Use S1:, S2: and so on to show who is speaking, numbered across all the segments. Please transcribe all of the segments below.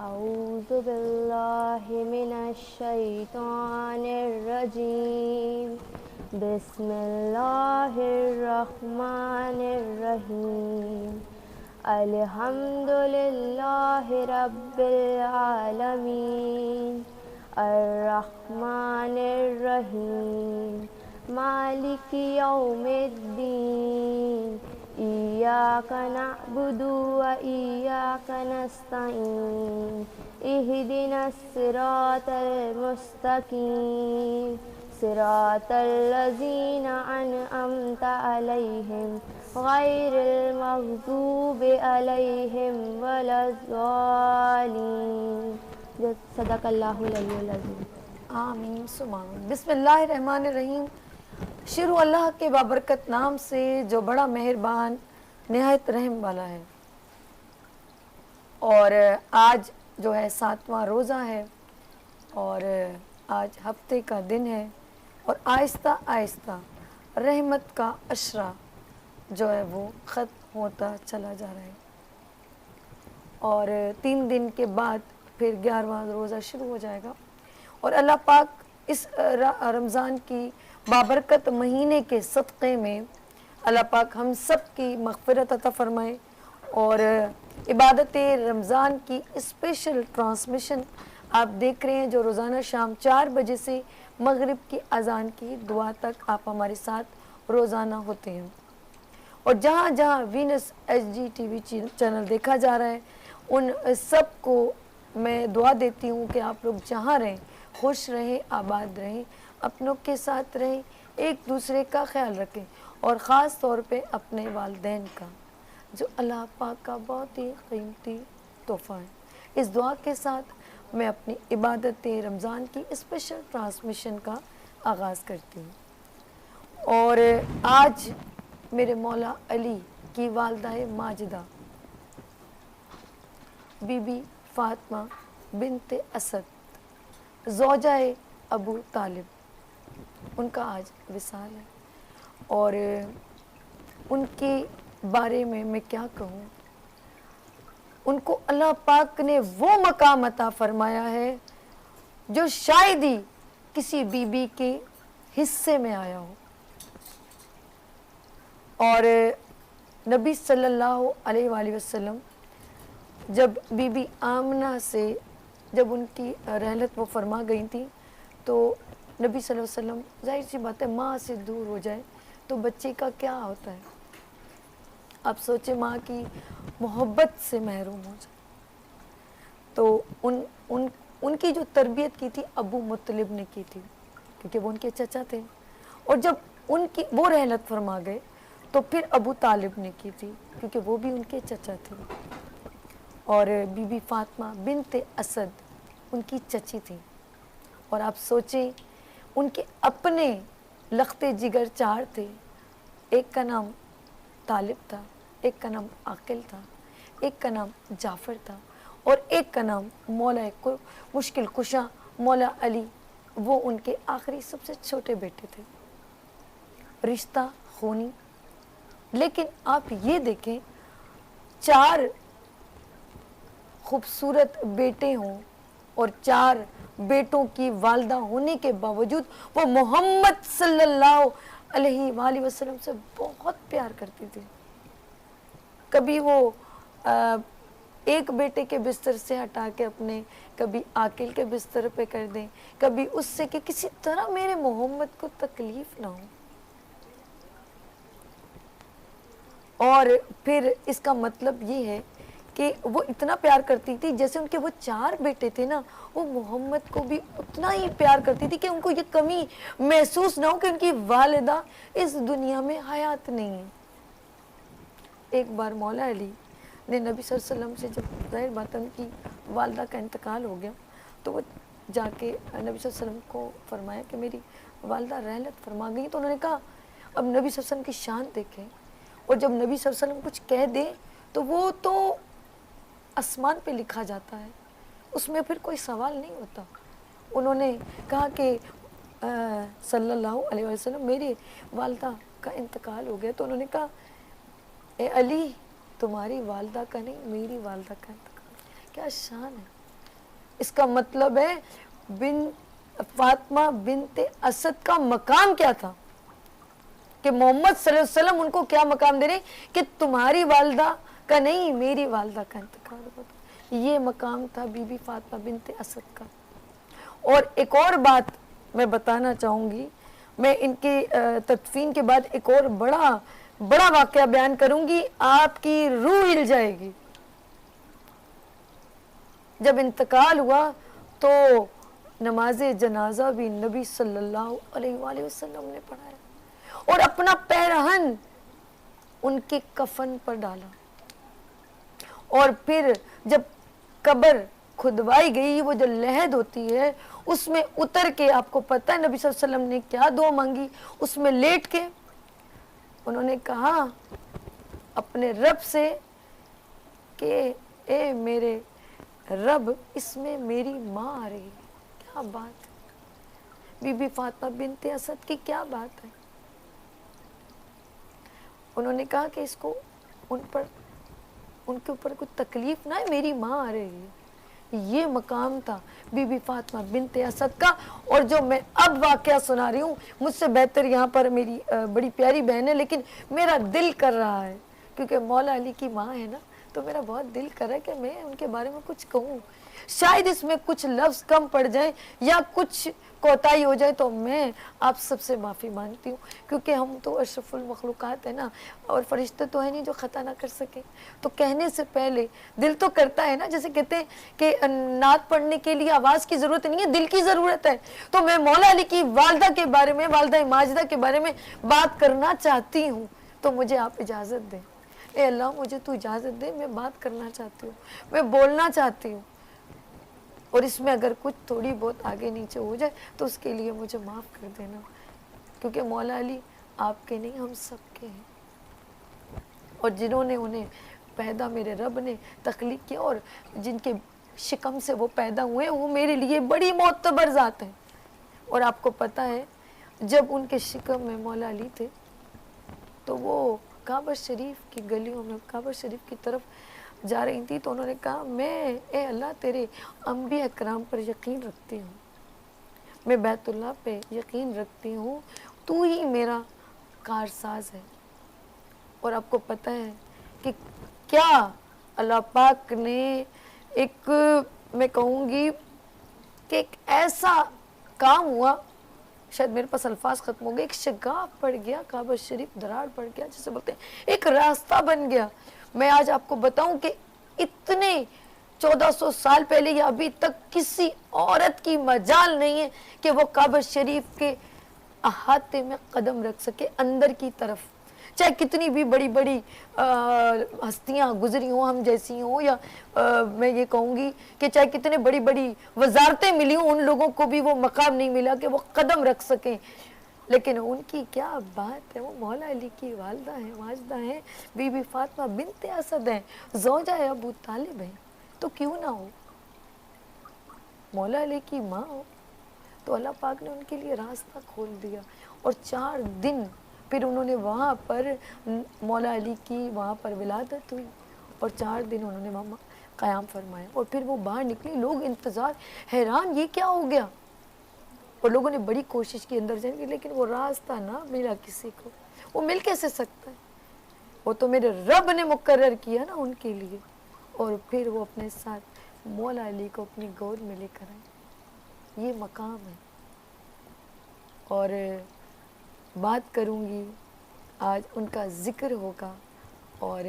S1: أعوذ بالله من الشيطان الرجيم بسم الله الرحمن الرحيم الحمد لله رب العالمين الرحمن الرحيم مالك يوم الدين إياك نعبد وإياك نستعين اهدنا الصراط المستقيم صراط الذين أنعمت عليهم غير المغضوب عليهم ولا الضالين صدق اللہ العلی العظیم۔
S2: آمین ثم آمین۔ بسم اللہ الرحمن الرحیم۔ شروع اللہ کے بابرکت نام سے جو بڑا مہربان نہایت رحم والا ہے۔ اور آج جو ہے 7واں روزہ ہے اور آج ہفتے کا دن ہے اور آہستہ آہستہ رحمت کا عشرہ جو ہے وہ ختم ہوتا چلا جا رہا ہے اور 3 دن کے بعد پھر 11واں روزہ شروع ہو جائے گا اور اللہ پاک اس رمضان کی بابرکت مہینے کے صدقے میں اللہ پاک ہم سب کی مغفرت عطا فرمائے اور عبادت رمضان کی اسپیشل ٹرانسمیشن آپ دیکھ رہے ہیں جو روزانہ شام 4 بجے سے مغرب کی اذان کی دعا تک آپ ہمارے ساتھ روزانہ ہوتے ہیں اور جہاں جہاں Venus H D T V channel دیکھا جا رہا ہے ان سب کو میں دعا دیتی ہوں کہ آپ لوگ جہاں رہیں خوش رہیں آباد رہیں اپنوں کے ساتھ رہیں ایک دوسرے کا خیال رکھیں اور خاص طور پہ اپنے والدین کا جو اللہ پاک کا بہت ہی قیمتی تحفہ ہے۔ اس دعا کے ساتھ میں اپنی عبادت رمضان کی اسپیشل ٹرانسمیشن کا آغاز کرتی ہوں اور آج میرے مولا علی کی والدہ ماجدہ بی بی فاطمہ بنت اسد زوجہ ابو طالب ان کا آج وصال ہے اور ان کے بارے میں کیا کہوں، ان کو اللہ پاک نے وہ مقام عطا فرمایا ہے جو شاید ہی کسی بی بی کے حصے میں آیا ہو اور نبی صلی اللہ علیہ وآلہ وسلم جب بی بی آمنہ سے جب ان کی رحلت وہ فرما گئی تھی تو نبی صلی اللہ علیہ وسلم ظاہر سی بات ہے ماں سے دور ہو جائے تو بچے کا کیا ہوتا ہے، آپ سوچیں ماں کی محبت سے محروم ہو جائے تو ان کی جو تربیت کی تھی ابو مطلب نے کی تھی کیونکہ وہ ان کے چچا تھے اور جب ان کی وہ رحلت فرما گئے تو پھر ابو طالب نے کی تھی کیونکہ وہ بھی ان کے چچا تھے اور بی بی فاطمہ بنت اسد ان کی چچی تھی اور آپ سوچیں ان کے اپنے لخت جگر 4 تھے، ایک کا نام طالب تھا، ایک کا نام عاقل تھا، ایک کا نام جعفر تھا اور ایک کا نام مولا مشکل کشا مولا علی، وہ ان کے آخری سب سے چھوٹے بیٹے تھے۔ رشتہ خونی، لیکن آپ یہ دیکھیں 4 خوبصورت بیٹے ہوں اور 4 بیٹوں کی والدہ ہونے کے باوجود وہ محمد صلی اللہ علیہ وآلہ وسلم سے بہت پیار کرتی تھی۔ کبھی وہ ایک بیٹے کے بستر سے ہٹا کے اپنے کبھی عاقل کے بستر پہ کر دیں، کبھی اس سے کہ کسی طرح میرے محمد کو تکلیف نہ ہو اور پھر اس کا مطلب یہ ہے کہ وہ اتنا پیار کرتی تھی جیسے ان کے وہ 4 بیٹے تھے نا وہ محمد کو بھی اتنا ہی پیار کرتی تھی کہ ان کو یہ کمی محسوس نہ ہو کہ ان کی والدہ اس دنیا میں حیات نہیں ہے۔ ایک بار مولا علی نے نبی صلی اللہ علیہ وسلم سے جب ظاہر بات ان کی والدہ کا انتقال ہو گیا تو وہ جا کے نبی صلی اللہ علیہ وسلم کو فرمایا کہ میری والدہ رحلت فرما گئی، تو انہوں نے کہا اب نبی صلی اللہ علیہ وسلم کی شان دیکھیں اور جب نبی صلی اللہ علیہ وسلم کچھ کہہ دیں تو وہ تو آسمان پہ لکھا جاتا ہے، اس میں پھر کوئی سوال نہیں ہوتا۔ انہوں نے کہا کہ صلی اللہ علیہ وسلم میری والدہ کا انتقال ہو گیا، تو انہوں نے کہا اے علی تمہاری والدہ کا نہیں میری والدہ کا انتقال۔ کیا شان ہے، اس کا مطلب ہے فاطمہ بنت اسد کا مقام کیا تھا کہ محمد صلی اللہ علیہ وسلم ان کو کیا مقام دے رہے کہ تمہاری والدہ کا نہیں میری والدہ کا انتقال ہوا تھا. یہ مقام تھا بی بی فاطمہ بنت اسد کا. اور ایک اور بات میں بتانا چاہوں گی, میں ان کی تدفین کے بعد ایک اور بڑا واقعہ بیان کروں گی, آپ کی روح ہل جائے گی. جب انتقال ہوا تو نماز جنازہ بھی نبی صلی اللہ علیہ وآلہ وسلم نے پڑھایا اور اپنا پیرہن ان کے کفن پر ڈالا. اور پھر جب قبر کھدوائی گئی, وہ جو لحد ہوتی ہے اس میں اتر کے, آپ کو پتہ ہے نبی صلی اللہ علیہ وسلم نے کیا دعا مانگی, اس میں لیٹ کے انہوں نے کہا اپنے رب سے کہ اے میرے رب اس میں میری ماں آ رہی ہے. کیا بات ہے, بی بی فاطمہ بنت اسد کی کیا بات ہے. انہوں نے کہا کہ اس کو ان کے اوپر کوئی تکلیف نہ ہے, میری ماں آ رہی ہے. یہ مقام تھا بی بی فاطمہ بنت اسد کا. اور جو میں اب واقعہ سنا رہی ہوں, مجھ سے بہتر یہاں پر میری بڑی پیاری بہن ہے, لیکن میرا دل کر رہا ہے کیونکہ مولا علی کی ماں ہے نا, تو میرا بہت دل کر رہا ہے کہ میں ان کے بارے میں کچھ کہوں. شاید اس میں کچھ لفظ کم پڑ جائیں یا کچھ کوتاہی ہو جائے تو میں آپ سب سے معافی مانگتی ہوں, کیونکہ ہم تو اشرف المخلوقات ہیں نا, اور فرشتے تو ہیں نہیں جو خطا نہ کر سکے. تو کہنے سے پہلے دل تو کرتا ہے نا, جیسے کہتے ہیں کہ نعت پڑھنے کے لیے آواز کی ضرورت نہیں ہے, دل کی ضرورت ہے. تو میں مولا علی کی والدہ کے بارے میں, والدہ ماجدہ کے بارے میں بات کرنا چاہتی ہوں, تو مجھے آپ اجازت دیں. اے اللہ مجھے تو اجازت دے, میں بات کرنا چاہتی ہوں, میں بولنا چاہتی ہوں. اور اس میں اگر کچھ تھوڑی بہت آگے نیچے ہو جائے تو اس کے لیے مجھے معاف کر دینا, کیونکہ مولا علی آپ کے نہیں ہم سب کے ہیں. اور جنہوں نے انہیں پیدا میرے رب نے تخلیق کیا اور جن کے شکم سے وہ پیدا ہوئے, وہ میرے لیے بڑی معتبر ذات ہیں. اور آپ کو پتہ ہے جب ان کے شکم میں مولا علی تھے تو وہ کعبہ شریف کی گلیوں میں کعبہ شریف کی طرف جا رہی تھی, تو انہوں نے کہا میں اے اللہ تیرے انبیاء کرام پر یقین رکھتی ہوں, میں بیت اللہ پہ یقین رکھتی ہوں, تو ہی میرا کارساز ہے. اور آپ کو پتہ ہے کہ کیا اللہ پاک نے ایک, میں کہوں گی کہ ایک ایسا کام ہوا, شاید میرے پاس الفاظ ختم ہو گئے, ایک شگاف پڑ گیا, کعبہ شریف دراڑ پڑ گیا جسے بولتے ہیں, ایک راستہ بن گیا. میں آج آپ کو بتاؤں کہ اتنے 1400 سال پہلے یا ابھی تک کسی عورت کی مجال نہیں ہے کہ وہ کعبہ شریف کے احاطے میں قدم رکھ سکے اندر کی طرف, چاہے کتنی بھی بڑی بڑی ہستیاں گزری ہوں ہم جیسی ہوں, یا میں یہ کہوں گی کہ چاہے کتنے بڑی بڑی وزارتیں ملی ہوں, ان لوگوں کو بھی وہ مقام نہیں ملا کہ وہ قدم رکھ سکیں. لیکن ان کی کیا بات ہے, وہ مولا علی کی والدہ ہیں, ماجدہ ہیں, بی بی فاطمہ بنت اسد ہیں, زوجہ ابو طالب ہیں. تو کیوں نہ ہو, مولا علی کی ماں ہو, تو اللہ پاک نے ان کے لیے راستہ کھول دیا. اور 4 دن پھر انہوں نے وہاں پر مولا علی کی وہاں پر ولادت ہوئی, اور 4 دن انہوں نے وہاں قیام فرمایا. اور پھر وہ باہر نکلی, لوگ انتظار, حیران یہ کیا ہو گیا, اور لوگوں نے بڑی کوشش کی اندر جانے کی, لیکن وہ راستہ نہ ملا کسی کو. وہ مل کیسے سکتا ہے, وہ تو میرے رب نے مقرر کیا نا ان کے لیے. اور پھر وہ اپنے ساتھ مولا علی کو اپنی گود میں لے کر آئے. یہ مقام ہے. اور بات کروں گی, آج ان کا ذکر ہوگا, اور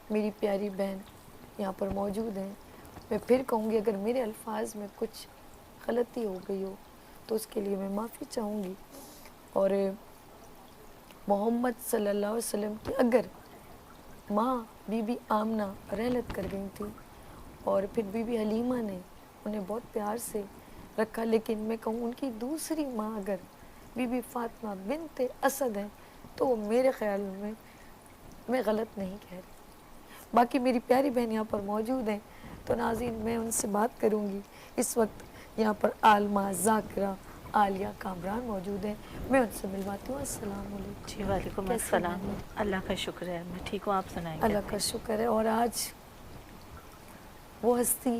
S2: میری پیاری بہن یہاں پر موجود ہیں. میں پھر کہوں گی اگر میرے الفاظ میں کچھ غلطی ہو گئی ہو تو اس کے لیے میں معافی چاہوں گی. اور محمد صلی اللہ علیہ وسلم کی اگر ماں بی بی آمنہ رحلت کر گئی تھی, اور پھر بی بی حلیمہ نے انہیں بہت پیار سے رکھا, لیکن میں کہوں ان کی دوسری ماں اگر بی بی فاطمہ بنت اسد ہیں تو وہ میرے خیال میں غلط نہیں کہہ رہی. باقی میری پیاری بہن یہاں پر موجود ہیں, تو ناظرین میں ان سے بات کروں گی. اس وقت یہاں پر عالمہ, ذاکرہ, عالیہ, کامران موجود ہیں, میں ان سے ملواتی ہوں. السلام علیکم.
S3: جی وعلیکم السلام. اللہ کا شکر ہے, میں ٹھیک ہوں, آپ سنائیں.
S2: اللہ کا شکر ہے. اور آج وہ ہستی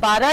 S3: 12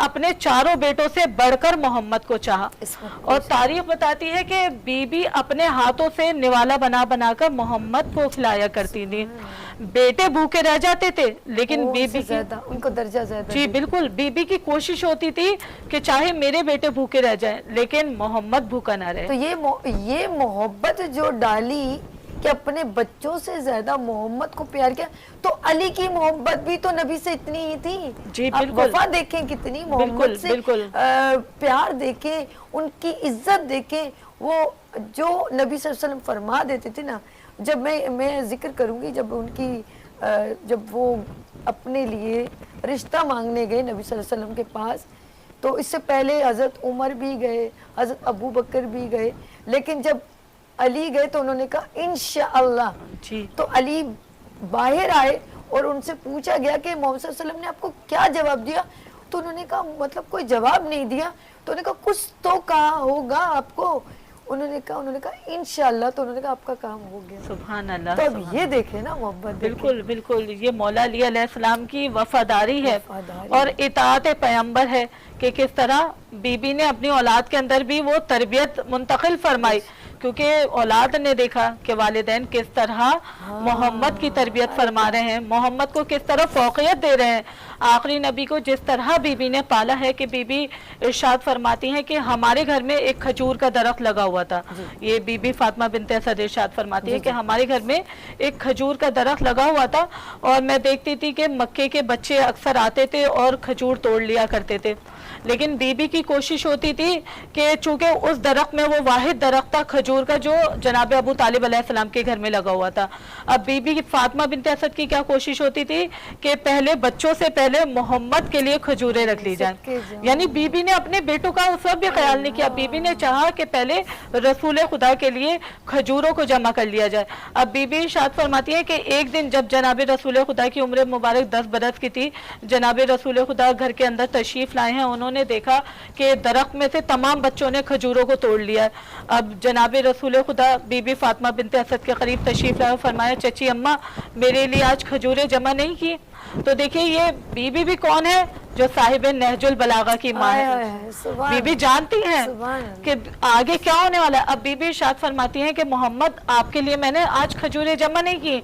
S3: اپنے چاروں بیٹوں سے بڑھ کر محمد کو چاہا. اور تاریخ بتاتی ہے کہ بی بی اپنے ہاتھوں سے نوالا بنا بنا کر محمد کو کھلایا کرتی تھی. بیٹے بھوکے رہ جاتے تھے لیکن بی بی
S2: ان کو درجہ زیادہ.
S3: جی بالکل, بی بی کی کوشش ہوتی تھی کہ چاہے میرے بیٹے بھوکے رہ جائیں لیکن محمد بھوکا نہ رہے.
S2: تو یہ محبت جو ڈالی کہ اپنے بچوں سے زیادہ محمد کو پیار کیا, تو علی کی محبت بھی تو نبی سے اتنی ہی تھی.
S3: جی
S2: آپ
S3: بالکل,
S2: وفا دیکھیں کتنی, محمد سے پیار دیکھیں, ان کی عزت دیکھیں. وہ جو نبی صلی اللہ علیہ وسلم فرما دیتے تھے نا, جب میں ذکر کروں گی, جب وہ اپنے لیے رشتہ مانگنے گئے نبی صلی اللہ علیہ وسلم کے پاس, تو اس سے پہلے حضرت عمر بھی گئے, حضرت ابو بکر بھی گئے, لیکن جب علی گئے تو انہوں نے کہا انشاءاللہ. تو علی باہر آئے اور ان سے پوچھا گیا کہ محمد صلی اللہ علیہ وسلم نے آپ کو کیا جواب دیا, تو انہوں نے کہا مطلب کوئی جواب نہیں دیا. تو انہوں نے کہا کچھ تو کہا ہوگا آپ کو. انہوں نے کہا انشاءاللہ. تو انہوں نے کہا آپ کا کام ہو گیا.
S3: سبحان اللہ.
S2: تو اب یہ دیکھیں نا محبت.
S3: بالکل بالکل, یہ مولا علی علیہ السلام کی وفاداری ہے اور اطاعت پیغمبر ہے کہ کس طرح بی بی نے اپنی اولاد کے اندر بھی وہ تربیت منتقل فرمائی, کیونکہ اولاد نے دیکھا کہ والدین کس طرح محمد کی تربیت فرما رہے ہیں, محمد کو کس طرح فوقیت دے رہے ہیں. آخری نبی کو جس طرح بی بی نے پالا ہے کہ بی بی ارشاد فرماتی ہیں کہ ہمارے گھر میں ایک کھجور کا درخت لگا ہوا تھا. یہ بی بی فاطمہ بنت اسد ارشاد فرماتی ہے کہ ہمارے گھر میں ایک کھجور کا درخت لگا ہوا تھا اور میں دیکھتی تھی کہ مکے کے بچے اکثر آتے تھے اور کھجور توڑ لیا کرتے تھے, لیکن بی بی کی کوشش ہوتی تھی کہ چونکہ اس درخت میں وہ واحد درخت تھا کھجور کا جو جناب ابو طالب علیہ السلام کے گھر میں لگا ہوا تھا. اب بی بی فاطمہ بنت اسد کی کیا کوشش ہوتی تھی کہ پہلے بچوں سے پہلے محمد کے لیے کھجوریں رکھ لی جائیں. یعنی بی بی نے اپنے بیٹوں کا اس وقت بھی خیال نہیں کیا, بی بی نے چاہا کہ پہلے رسول خدا کے لیے کھجوروں کو جمع کر لیا جائے. اب بی بی ارشاد فرماتی ہے کہ ایک دن جب جناب رسول خدا کی عمر مبارک 10 برس کی تھی, جناب رسول خدا گھر کے اندر تشریف لائے ہیں, انہوں نے دیکھا کہ درخت میں سے تمام بچوں نے کھجوروں کو توڑ لیا ہے. اب جناب رسول خدا بی بی فاطمہ بنت اسد کے قریب تشریف لائے, فرمایا چچی اماں میرے لیے آج کھجوریں جمع نہیں کی. تو دیکھیں یہ بی بی بھی کون ہے, جو صاحب نہج البلاغہ کی ماں ہے. بی بی جانتی ہیں کہ آگے کیا ہونے والا ہے. اب بی بی ارشاد فرماتی ہیں کہ محمد آپ کے لیے میں نے آج کھجوریں جمع نہیں کی,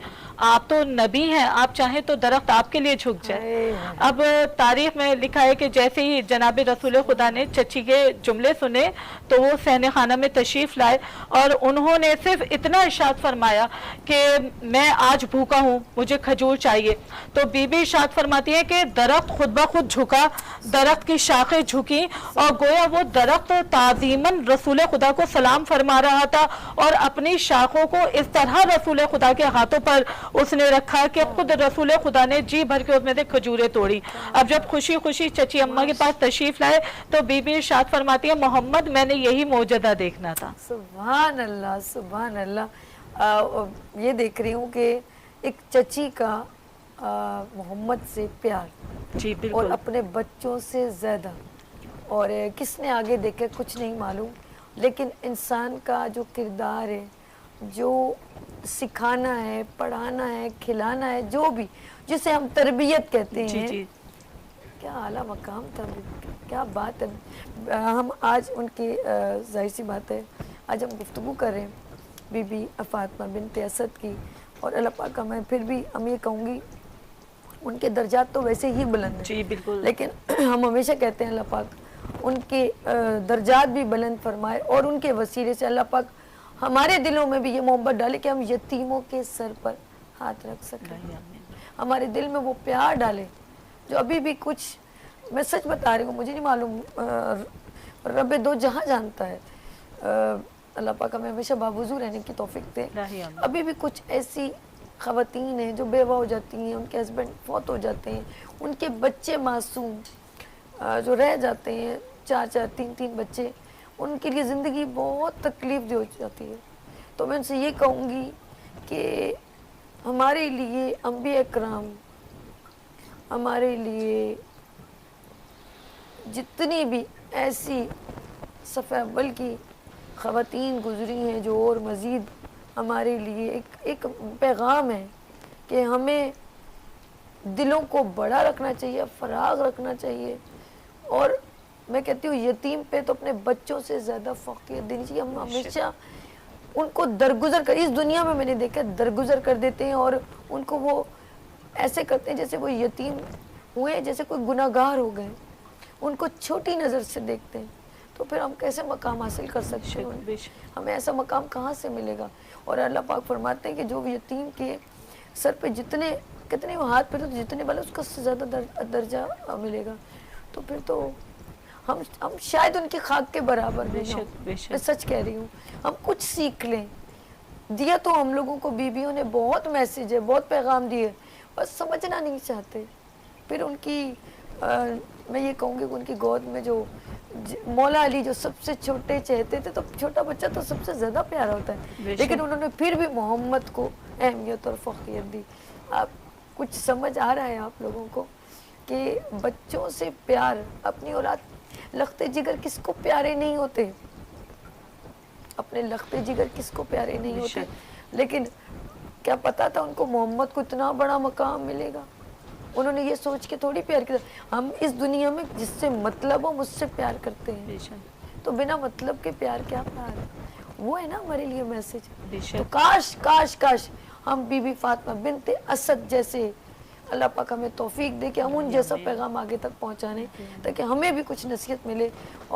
S3: آپ تو نبی ہیں, آپ چاہیں تو درخت آپ کے لیے جھک جائے. اب تاریخ میں لکھا ہے کہ جیسے ہی جناب رسول خدا نے چچی کے جملے سنے تو وہ صحن خانہ میں تشریف لائے اور انہوں نے صرف اتنا ارشاد فرمایا کہ میں آج بھوکا ہوں, مجھے کھجور چاہیے. تو بی بی ارشاد فرماتی ہے کہ درخت خود بخود جھکا, درخت کی شاخیں جھکی اور گویا وہ درخت تعظیماً رسول خدا کو سلام فرما رہا تھا اور اپنی شاخوں کو اس طرح رسول خدا کے ہاتھوں پر اس نے رکھا کہ خود رسول خدا نے جی بھر کے اس میں سے کھجوریں توڑی. اب جب خوشی خوشی چچی اماں کے پاس تشریف لائے تو بی بی ارشاد فرماتی ہے محمد میں نے یہی معجزہ دیکھنا تھا.
S2: سبحان اللہ سبحان اللہ. یہ دیکھ رہی ہوں کہ ایک چچی کا محمد سے پیار,
S3: جی
S2: اور
S3: بالکل,
S2: اپنے بچوں سے زیادہ, اور کس نے آگے دیکھے کچھ نہیں معلوم, لیکن انسان کا جو کردار ہے, جو سکھانا ہے, پڑھانا ہے, کھلانا ہے, جو بھی جسے ہم تربیت کہتے ہیں, کیا اعلیٰ مقام تھا, کیا بات ہے. ہم آج ان کی ظاہر سی بات ہے آج ہم گفتگو کر رہے ہیں بی بی فاطمہ بنت اسد کی, اور اللہ پاک کا میں پھر بھی ہم یہ کہوں گی ان کے درجات تو ویسے ہی بلند ہیں,
S3: جی بالکل,
S2: لیکن ہم ہمیشہ کہتے ہیں اللہ پاک ان کے درجات بھی بلند فرمائے اور ان کے وسیلے سے اللہ پاک ہمارے دلوں میں بھی یہ محبت ڈالے کہ ہم یتیموں کے سر پر ہاتھ رکھ سکیں, ہمارے دل میں وہ پیار ڈالے جو ابھی بھی کچھ, میں سچ بتا رہی ہوں مجھے نہیں معلوم, رب دو جہاں جانتا ہے, اللہ پاک ہمیں ہمیشہ باوضو رہنے کی توفیق دے. ابھی بھی کچھ ایسی خواتین ہیں جو بیوہ ہو جاتی ہیں, ان کے ہسبینڈ فوت ہو جاتے ہیں, ان کے بچے معصوم جو رہ جاتے ہیں, 4-3 بچے, ان کے لیے زندگی بہت تکلیف دہ ہو جاتی ہے. تو میں ان سے یہ کہوں گی کہ ہمارے لیے انبیاء اکرام, ہمارے لیے جتنی بھی ایسی صفحہ اول کی خواتین گزری ہیں جو اور مزید ہمارے لیے ایک پیغام ہے کہ ہمیں دلوں کو بڑا رکھنا چاہیے, فراغ رکھنا چاہیے, اور میں کہتی ہوں یتیم پہ تو اپنے بچوں سے زیادہ فوقیت دینی چاہیے. ہم ہمیشہ ان کو درگزر کر, اس دنیا میں نے دیکھا درگزر کر دیتے ہیں اور ان کو وہ ایسے کرتے ہیں جیسے وہ یتیم ہوئے, جیسے کوئی گناہگار ہو گئے, ان کو چھوٹی نظر سے دیکھتے ہیں. تو پھر ہم کیسے مقام حاصل کر سکتے ہیں؟ ہمیں ایسا مقام کہاں سے ملے گا؟ اور اللہ پاک فرماتے ہیں کہ جو یتیم کے سر پہ کتنے ہاتھ پہ جتنے والے اس کا زیادہ درجہ ملے گا. تو پھر تو ہم شاید ان کی خاک کے برابر بھی نہ ہوں. میں سچ کہہ رہی ہوں, ہم کچھ سیکھ لیں. دیا تو ہم لوگوں کو بیویوں نے بہت میسیج ہے, بہت پیغام دیے, بس سمجھنا نہیں چاہتے. پھر ان کی میں یہ کہوں گی کہ ان کی گود میں جو مولا علی جو سب سے چھوٹے چہتے تھے, تو چھوٹا بچہ تو سب سے زیادہ پیارا ہوتا ہے, لیکن انہوں نے پھر بھی محمد کو اہمیت اور فوقیت دی. آپ کچھ سمجھ آ رہا ہے آپ لوگوں کو کہ بچوں سے پیار, اپنی اولاد, لختے جگر کس کو پیارے نہیں ہوتے, اپنے لختے جگر کس کو پیارے نہیں ہوتے, لیکن کیا پتا تھا ان کو محمد کو اتنا بڑا مقام ملے گا. انہوں نے یہ سوچ کے تھوڑی پیار کیا, ہم اس دنیا میں جس سے مطلب ہو مجھ سے پیار کرتے ہیں, تو بنا مطلب کے پیار کیا پیار ہے, وہ ہے نا ہمارے لیے میسج. تو کاش کاش کاش ہم بی بی فاطمہ بنت اسد جیسے, اللہ پاک ہمیں توفیق دے کہ ہم ان جیسا پیغام آگے تک پہنچانے, تاکہ ہمیں بھی کچھ نصیحت ملے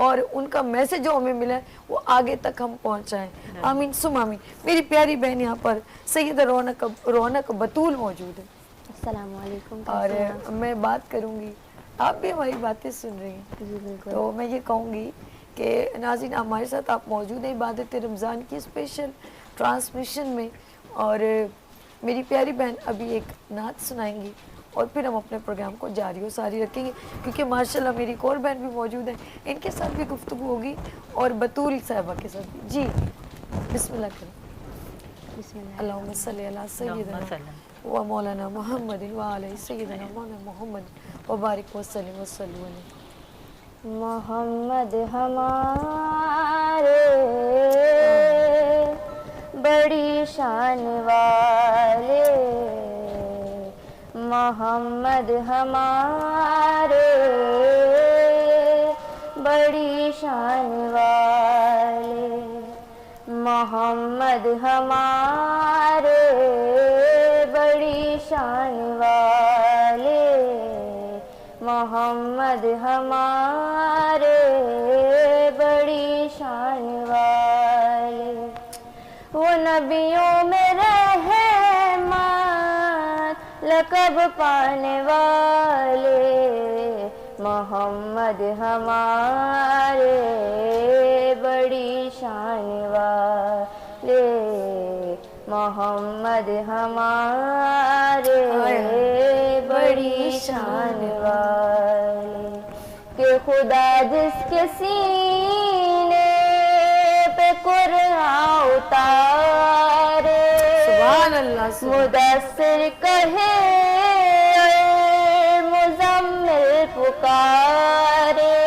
S2: اور ان کا میسج جو ہمیں ملا ہے وہ آگے تک ہم پہنچائیں. آمین سم آمین. میری پیاری بہن یہاں پر سیدہ رونق بطول موجود ہے.
S1: السلام علیکم.
S2: اور میں بات کروں گی, آپ بھی ہماری باتیں سن رہی ہیں, تو میں یہ کہوں گی کہ ناظرین ہمارے ساتھ آپ موجود ہیں عبادت رمضان کی اسپیشل ٹرانسمیشن میں, اور میری پیاری بہن ابھی ایک نعت سنائیں گی اور پھر ہم اپنے پروگرام کو جاری و ساری رکھیں گے, کیونکہ ماشاءاللہ میری ایک اور بہن بھی موجود ہے, ان کے ساتھ بھی گفتگو ہوگی اور بطول صاحبہ کے ساتھ بھی. جی بسم اللہ کریں.
S1: بسم اللہ.
S2: اللہم صلی علی سیدنا و مولانا محمد و علی سیدنا مولانا محمد و بارک وسلم وسلم علیہ.
S1: محمد ہمارے بڑی شان والے, محمد ہمارے بڑی شان والے, محمد ہمارے بڑی شان والے, محمد ہمارے بڑی شان والے. وہ نبیوں میں رحمت لقب پانے والے, محمد ہمارے بڑی شان والے, محمد ہمارے بڑی شان والے. کہ خدا جس کے سینے پہ قرآن اتارے,
S2: سبحان اللہ,
S1: مدثر کہے مزمل پکارے,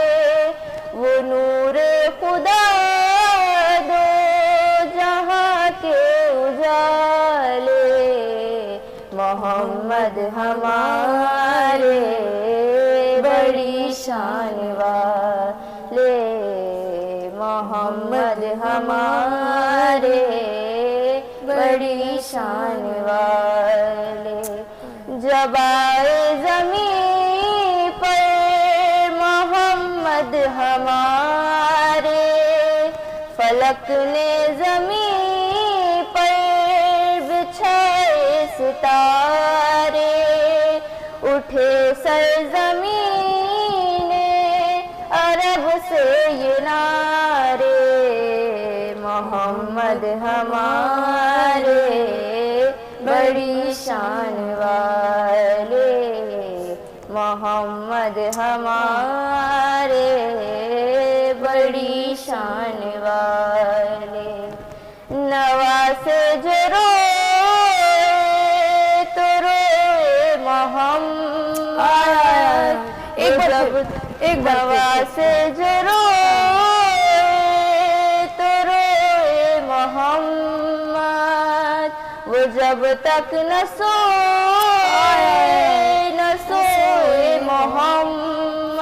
S1: وہ نور خدا دو جہاں کے اجالے, محمد ہمارے بڑی شان والے, محمد ہمارے بڑی شان والے. جب آئے زمین پر محمد ہمارے, فلک نے زمین پر بچھائے ستارے, اٹھے سرزمین عرب سے یہ نعرے, محمد ہمارے بڑی شان والے, محمد ہمارے بڑی شان والے. نواسے جو روئے تو روئے محمد, ایک نواسے جو روئے تو روئے محمد, وہ جب تک نہ سوئے محمد,